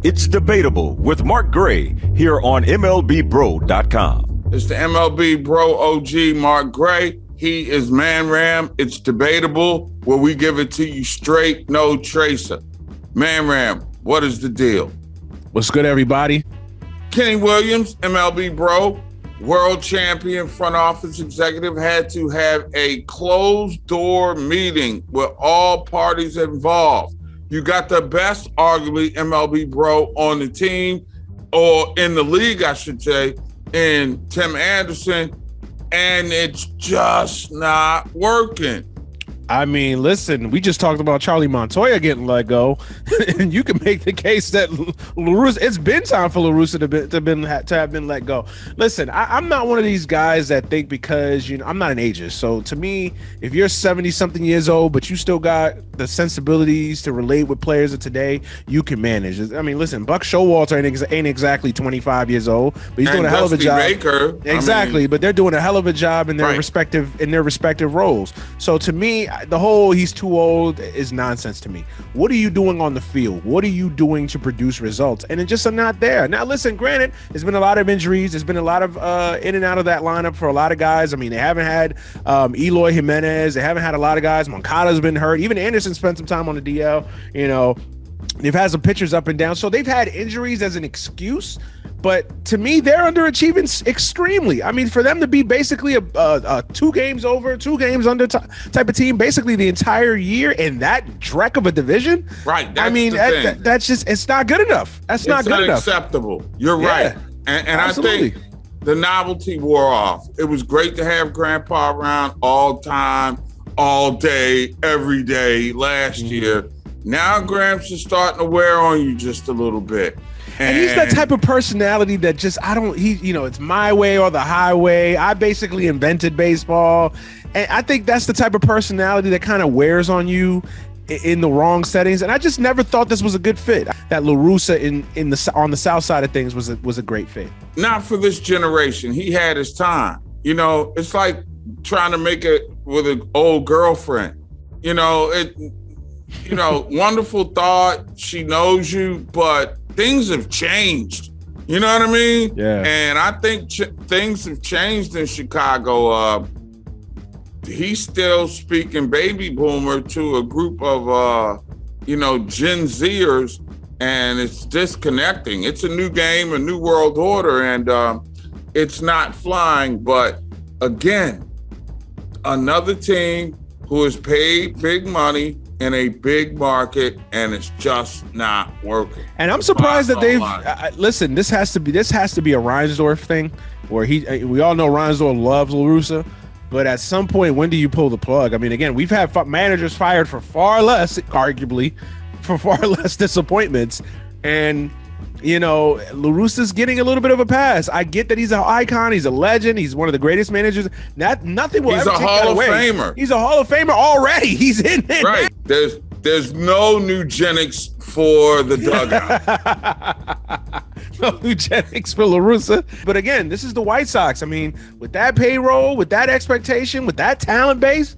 It's Debatable with Mark Gray here on MLBBro.com. It's the MLB Bro OG, Mark Gray. He is Man Ram. It's Debatable, where we give it to you straight, no tracer. Man Ram, what is the deal? What's good, everybody? Kenny Williams, MLB Bro, world champion front office executive, had to have a closed-door meeting with all parties involved. You got the best, arguably, MLB Bro on the team, or in the league, I should say, in Tim Anderson, and it's just not working. I mean, listen, we just talked about Charlie Montoya getting let go, and you can make the case that La Russa, it's been time for La Russa to have been let go. Listen, I'm not one of these guys that think because, I'm not an ageist. So to me, if you're 70-something years old, but you still got the sensibilities to relate with players of today, you can manage. I mean, listen, Buck Showalter ain't exactly 25 years old, but he's doing a hell of a job. Baker, exactly, but they're doing a hell of a job in their respective roles. So to me, the whole he's too old is nonsense to me. What are you doing on the field? What are you doing to produce results? And it just are not there. Now, listen, granted, there's been a lot of injuries. There's been a lot of in and out of that lineup for a lot of guys. I mean, they haven't had Eloy Jimenez. They haven't had a lot of guys. Moncada's been hurt. Even Anderson spent some time on the DL. They've had some pitchers up and down. So they've had injuries as an excuse. But to me, they're underachieving extremely. I mean, for them to be basically a 2 games over, 2 games under type of team, basically the entire year in that dreck of a division. Right. That's just, it's not good enough. It's not good enough. It's unacceptable. You're right. And I think the novelty wore off. It was great to have Grandpa around all time, all day, every day last year. Now Gramps is starting to wear on you just a little bit. And he's that type of personality that just, it's my way or the highway. I basically invented baseball. And I think that's the type of personality that kind of wears on you in the wrong settings. And I just never thought this was a good fit. That La Russa on the south side of things was a great fit. Not for this generation. He had his time. It's like trying to make it with an old girlfriend. Wonderful thought. She knows you, but things have changed. You know what I mean? Yeah. And I think things have changed in Chicago. He's still speaking baby boomer to a group of, Gen Zers, and it's disconnecting. It's a new game, a new world order, and it's not flying. But again, another team who has paid big money in a big market, and it's just not working. And I'm surprised that they've listen. This has to be a Reinsdorf thing, where we all know Reinsdorf loves La Russa, but at some point, when do you pull the plug? I mean, again, we've had managers fired for far less, arguably, for far less disappointments, and La Russa's getting a little bit of a pass. I get that he's an icon, he's a legend, he's one of the greatest managers. Nothing will ever take that away. He's a Hall of Famer. He's a Hall of Famer already. He's in there. Right. There's no eugenics for the dugout. No eugenics for La Russa. But again, this is the White Sox. I mean, with that payroll, with that expectation, with that talent base,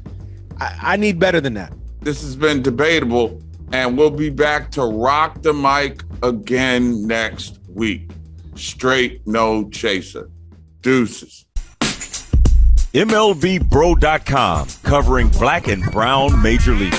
I need better than that. This has been Debatable, and we'll be back to rock the mic again next week. Straight, no chaser. Deuces. MLBBro.com, covering Black and Brown Major League.